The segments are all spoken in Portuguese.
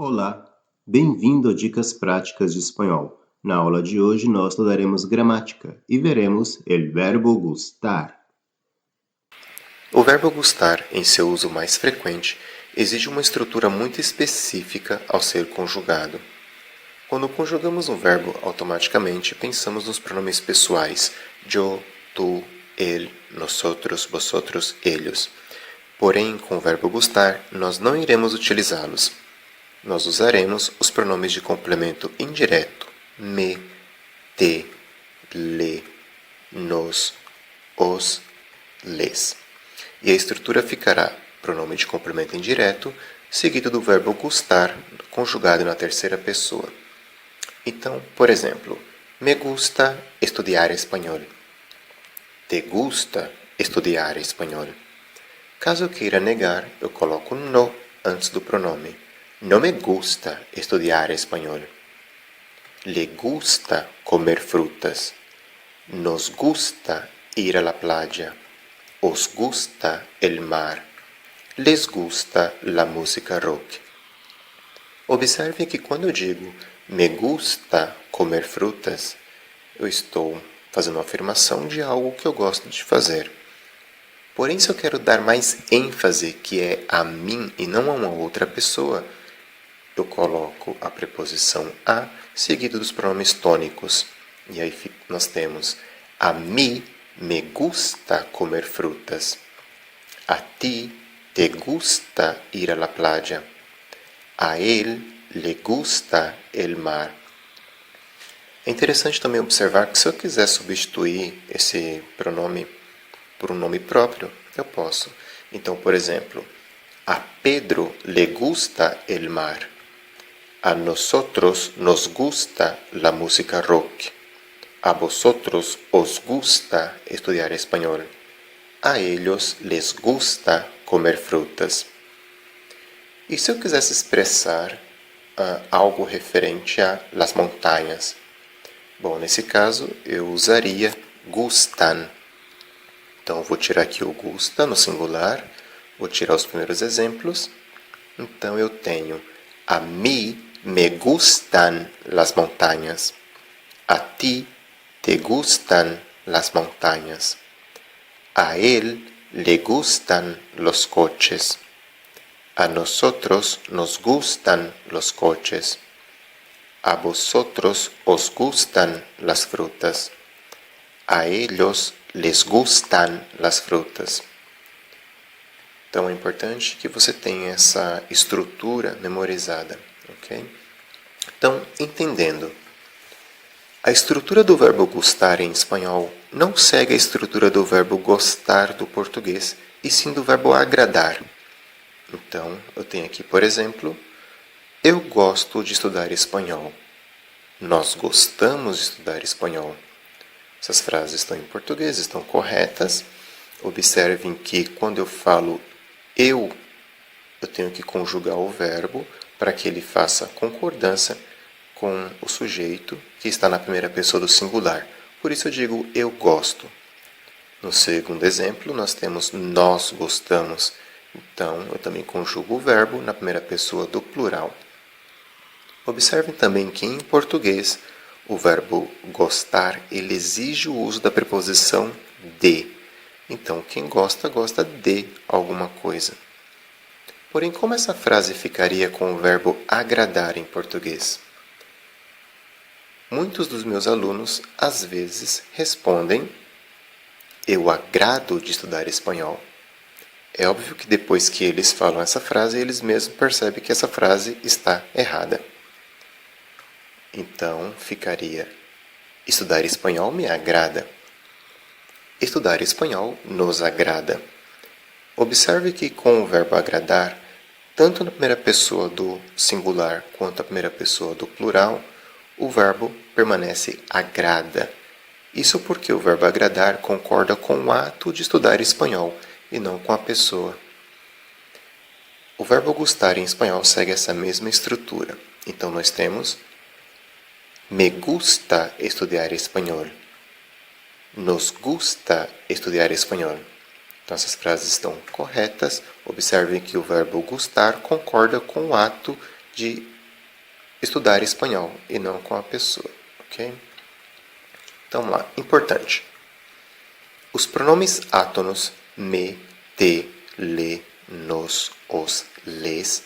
Olá, bem-vindo a Dicas Práticas de Espanhol. Na aula de hoje nós estudaremos gramática e veremos el verbo gustar. O verbo gustar, em seu uso mais frequente, exige uma estrutura muito específica ao ser conjugado. Quando conjugamos um verbo, automaticamente pensamos nos pronomes pessoais yo, tu, él, nosotros, vosotros, ellos. Porém, com o verbo gustar, nós não iremos utilizá-los. Nós usaremos os pronomes de complemento indireto me, te, le, nos, os, les. E a estrutura ficará pronome de complemento indireto, seguido do verbo gustar, conjugado na terceira pessoa. Então, por exemplo, me gusta estudiar espanhol. Te gusta estudiar espanhol. Caso eu queira negar, eu coloco no antes do pronome. No me gusta estudiar espanhol. Le gusta comer frutas. Nos gusta ir a la playa. Os gusta el mar. Les gusta la música rock. Observe que quando eu digo me gusta comer frutas, eu estou fazendo uma afirmação de algo que eu gosto de fazer. Porém, se eu quero dar mais ênfase, que é a mim e não a uma outra pessoa, eu coloco a preposição a seguido dos pronomes tônicos. E aí nós temos a mí me gusta comer frutas. A ti te gusta ir a la playa. A él le gusta el mar. É interessante também observar que se eu quiser substituir esse pronome por um nome próprio, eu posso. Então, por exemplo, a Pedro le gusta el mar. A nosotros nos gusta la música rock. A vosotros os gusta estudiar español. A ellos les gusta comer frutas. E se eu quisesse expressar algo referente a las montanhas? Bom, nesse caso eu usaria gustan. Então eu vou tirar aqui o gusta no singular, vou tirar os primeiros exemplos. Então eu tenho a mí me gustan las montañas. A ti te gustan las montañas. A él le gustan los coches. A nosotros nos gustan los coches. A vosotros os gustan las frutas. A ellos les gustan las frutas. Então é importante que você tenha essa estrutura memorizada, ok? Então, entendendo, a estrutura do verbo gustar em espanhol não segue a estrutura do verbo gostar do português, e sim do verbo agradar. Então, eu tenho aqui, por exemplo, eu gosto de estudar espanhol. Nós gostamos de estudar espanhol. Essas frases estão em português, estão corretas. Observem que quando eu falo eu tenho que conjugar o verbo para que ele faça concordância com o sujeito que está na primeira pessoa do singular. Por isso eu digo eu gosto. No segundo exemplo, nós temos nós gostamos. Então, eu também conjugo o verbo na primeira pessoa do plural. Observem também que em português, o verbo gostar, ele exige o uso da preposição de. Então, quem gosta, gosta de alguma coisa. Porém, como essa frase ficaria com o verbo agradar em português? Muitos dos meus alunos, às vezes, respondem eu agrado de estudar espanhol. É óbvio que depois que eles falam essa frase, eles mesmos percebem que essa frase está errada. Então, ficaria estudar espanhol me agrada. Estudar espanhol nos agrada. Observe que com o verbo agradar, tanto na primeira pessoa do singular quanto na primeira pessoa do plural, o verbo permanece agrada. Isso porque o verbo agradar concorda com o ato de estudar espanhol e não com a pessoa. O verbo gustar em espanhol segue essa mesma estrutura. Então nós temos me gusta estudiar espanhol. Nos gusta estudiar espanhol. Então essas frases estão corretas. Observem que o verbo gustar concorda com o ato de estudar espanhol e não com a pessoa, ok? Então, vamos lá. Importante. Os pronomes átonos me, te, le, nos, os, les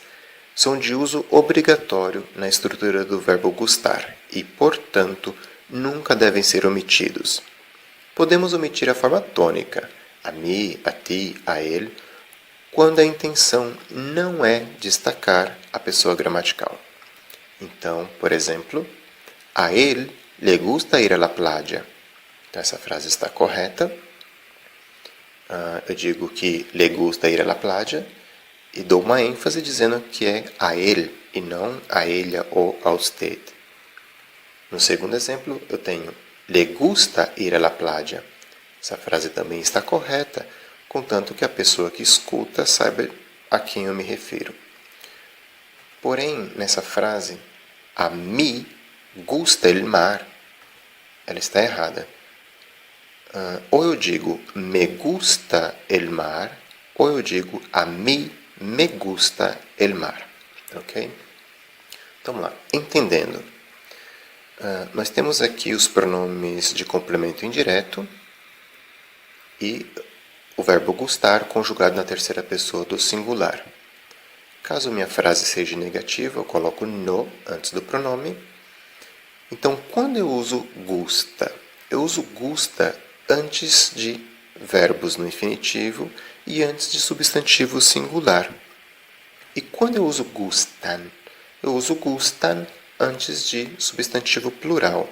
são de uso obrigatório na estrutura do verbo gustar e, portanto, nunca devem ser omitidos. Podemos omitir a forma tônica, a mim, a ti, a ele, quando a intenção não é destacar a pessoa gramatical. Então, por exemplo, a ele le gusta ir a la playa. Então, essa frase está correta. Eu digo que le gusta ir a la playa e dou uma ênfase dizendo que é a ele e não a ella ou a usted. No segundo exemplo, eu tenho le gusta ir a la playa. Essa frase também está correta, contanto que a pessoa que escuta saiba a quem eu me refiro. Porém, nessa frase, a mí gusta el mar, ela está errada. Ou eu digo me gusta el mar, ou eu digo a mí me gusta el mar. Ok? Então, vamos lá. Entendendo. Nós temos aqui os pronomes de complemento indireto e o verbo gustar conjugado na terceira pessoa do singular. Caso minha frase seja negativa, eu coloco no antes do pronome. Então, quando eu uso gusta, eu uso gusta antes de verbos no infinitivo e antes de substantivo singular. E quando eu uso gustan antes de substantivo plural.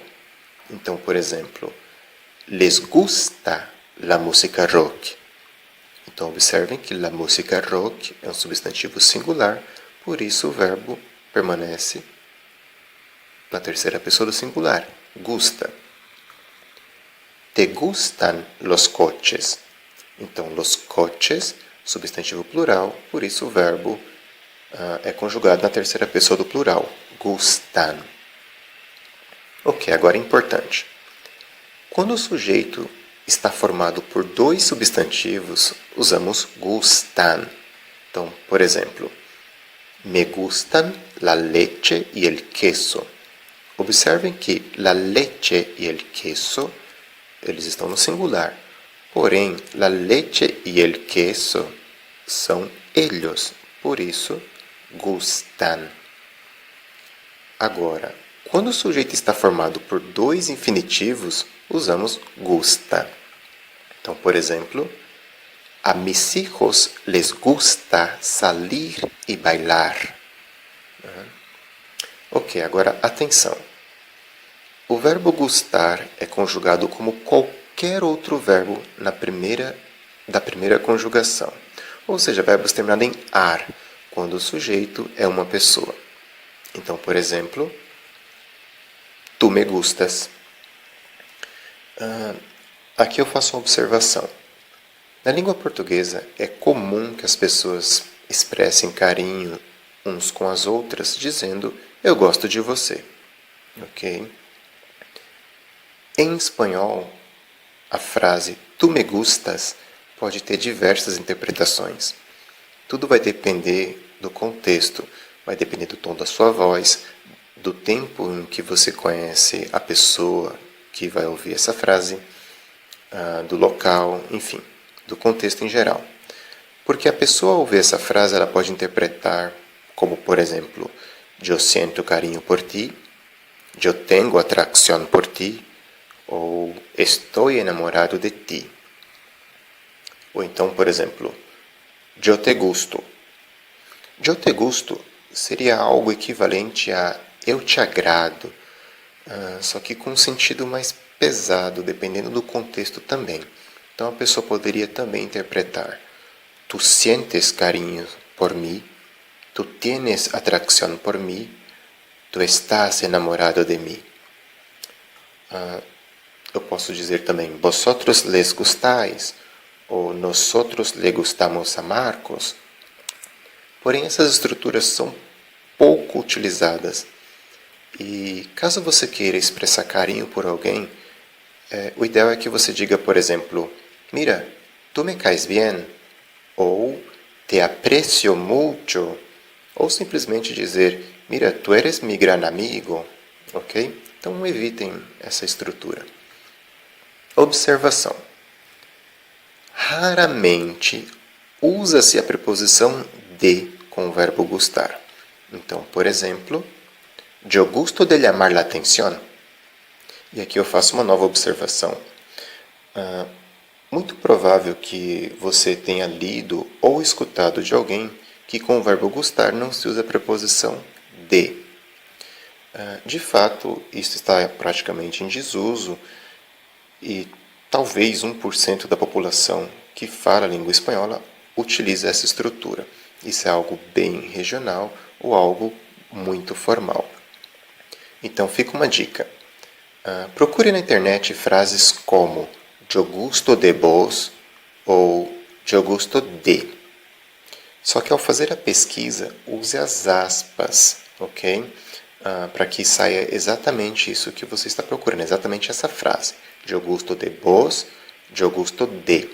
Então, por exemplo, les gusta la música rock. Então, observem que la música rock é um substantivo singular, por isso o verbo permanece na terceira pessoa do singular, gusta. Te gustan los coches? Então, los coches, substantivo plural, por isso o verbo é conjugado na terceira pessoa do plural, gustan. Ok, agora é importante. Quando o sujeito está formado por dois substantivos, usamos gustan. Então, por exemplo, me gustan la leche y el queso. Observem que la leche y el queso, eles estão no singular. Porém, la leche y el queso são ellos. Por isso, gustan. Agora, quando o sujeito está formado por dois infinitivos, usamos gusta. Então, por exemplo, a mis hijos les gusta salir y bailar. Ok, agora atenção. O verbo gustar é conjugado como qualquer outro verbo da primeira conjugação. Ou seja, verbos terminados em ar, quando o sujeito é uma pessoa. Então, por exemplo, tu me gustas. Aqui eu faço uma observação. Na língua portuguesa, é comum que as pessoas expressem carinho uns com as outras, dizendo eu gosto de você. Ok? Em espanhol, a frase tu me gustas pode ter diversas interpretações. Tudo vai depender do contexto, vai depender do tom da sua voz, do tempo em que você conhece a pessoa que vai ouvir essa frase, do local, enfim, do contexto em geral. Porque a pessoa ao ouvir essa frase, ela pode interpretar como, por exemplo, eu siento carinho por ti, eu tenho atracción por ti, ou estou enamorado de ti. Ou então, por exemplo, eu te gusto. Eu te gusto seria algo equivalente a eu te agrado, só que com um sentido mais pesado, dependendo do contexto também. Então a pessoa poderia também interpretar: tu sientes carinho por mim, tu tienes atracción por mim, tu estás enamorado de mim. Eu posso dizer também: vosotros les gustáis, ou nosotros le gustamos a Marcos. Porém, essas estruturas são pouco utilizadas. E caso você queira expressar carinho por alguém, o ideal é que você diga, por exemplo, mira, tu me caes bien, ou te aprecio mucho, ou simplesmente dizer, Mira, tu eres mi gran amigo, ok? Então evitem essa estrutura. Observação. Raramente usa-se a preposição de com o verbo gustar. Então, por exemplo, yo gusto de llamar la atención. E aqui eu faço uma nova observação. Muito provável que você tenha lido ou escutado de alguém que com o verbo gustar não se usa a preposição de. De fato, isso está praticamente em desuso e talvez 1% da população que fala a língua espanhola utiliza essa estrutura. Isso é algo bem regional ou algo muito formal. Então fica uma dica. Procure na internet frases como yo gusto de vos ou yo gusto de. Só que ao fazer a pesquisa, use as aspas, ok? Para que saia exatamente isso que você está procurando, exatamente essa frase. Eu gosto de vos, eu gosto de.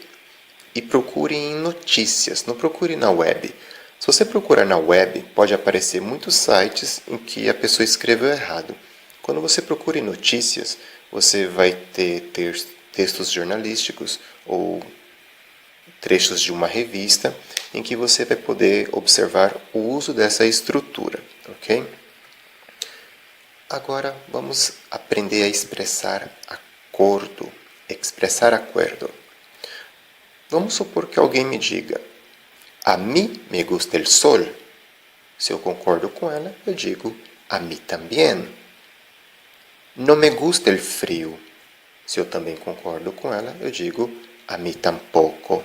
E procure em notícias, não procure na web. Se você procurar na web, pode aparecer muitos sites em que a pessoa escreveu errado. Quando você procura em notícias, você vai ter textos jornalísticos ou trechos de uma revista em que você vai poder observar o uso dessa estrutura, ok? Agora vamos aprender a expressar acordo, expressar acuerdo. Vamos supor que alguém me diga, a mí me gusta el sol. Se eu concordo com ela, eu digo, a mí también. No me gusta el frío. Se eu também concordo com ela, eu digo, a mí tampoco.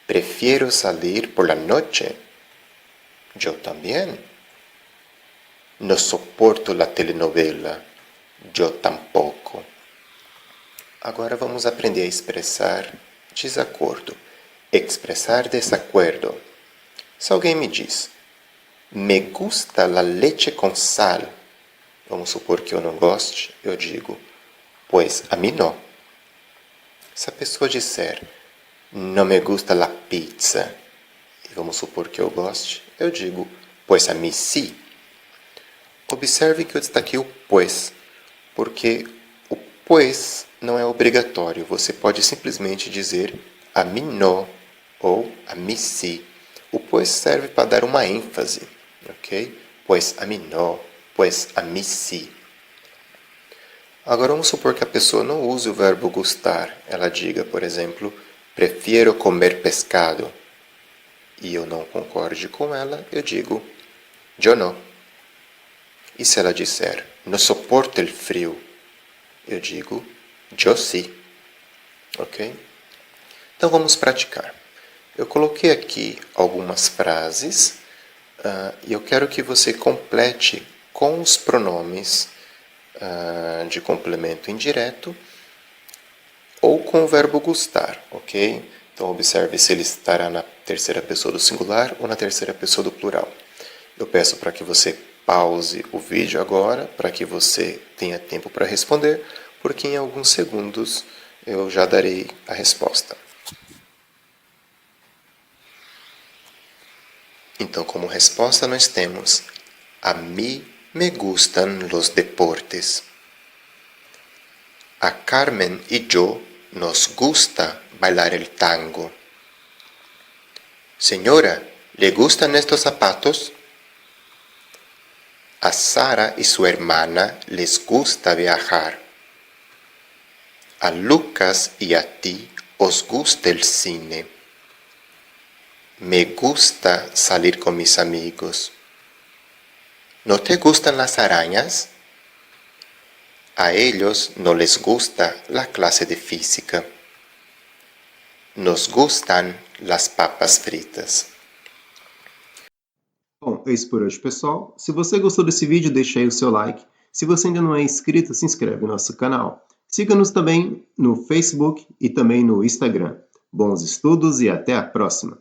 Prefiero salir por la noche. Yo también. No soporto la telenovela. Yo tampoco. Agora vamos aprender a expressar desacordo. Expressar desacuerdo. Se alguém me diz, me gusta la leche con sal. Vamos supor que eu não goste, eu digo, pues a mí no. Se a pessoa disser, no me gusta la pizza. E vamos supor que eu goste, eu digo, pues a mí sí. Observe que eu destaquei o pues, porque o pues não é obrigatório. Você pode simplesmente dizer a mí no ou a mí sí. O pues serve para dar uma ênfase, ok? Pues a mí no, pues a mí sí. Agora vamos supor que a pessoa não use o verbo gustar. Ela diga, por exemplo, prefiero comer pescado. E eu não concorde com ela, eu digo, yo no. E se ela disser, no soporto el frío, eu digo, yo sí. Ok? Então vamos praticar. Eu coloquei aqui algumas frases e eu quero que você complete com os pronomes de complemento indireto ou com o verbo gustar, ok? Então observe se ele estará na terceira pessoa do singular ou na terceira pessoa do plural. Eu peço para que você pause o vídeo agora, para que você tenha tempo para responder, porque em alguns segundos eu já darei a resposta. Então, como resposta, nós temos a mí me gustan los deportes. A Carmen y yo nos gusta bailar el tango. Señora, ¿le gustan estos zapatos? A Sara y su hermana les gusta viajar. A Lucas y a ti os gusta el cine. Me gusta salir con mis amigos. ¿No te gustan las arañas? A ellos no les gusta la clase de física. Nos gustan las papas fritas. Bom, é isso por hoje, pessoal. Se você gostou desse vídeo, deixa aí o seu like. Se você ainda não é inscrito, se inscreve no nosso canal. Siga-nos também no Facebook e também no Instagram. Bons estudos e até a próxima!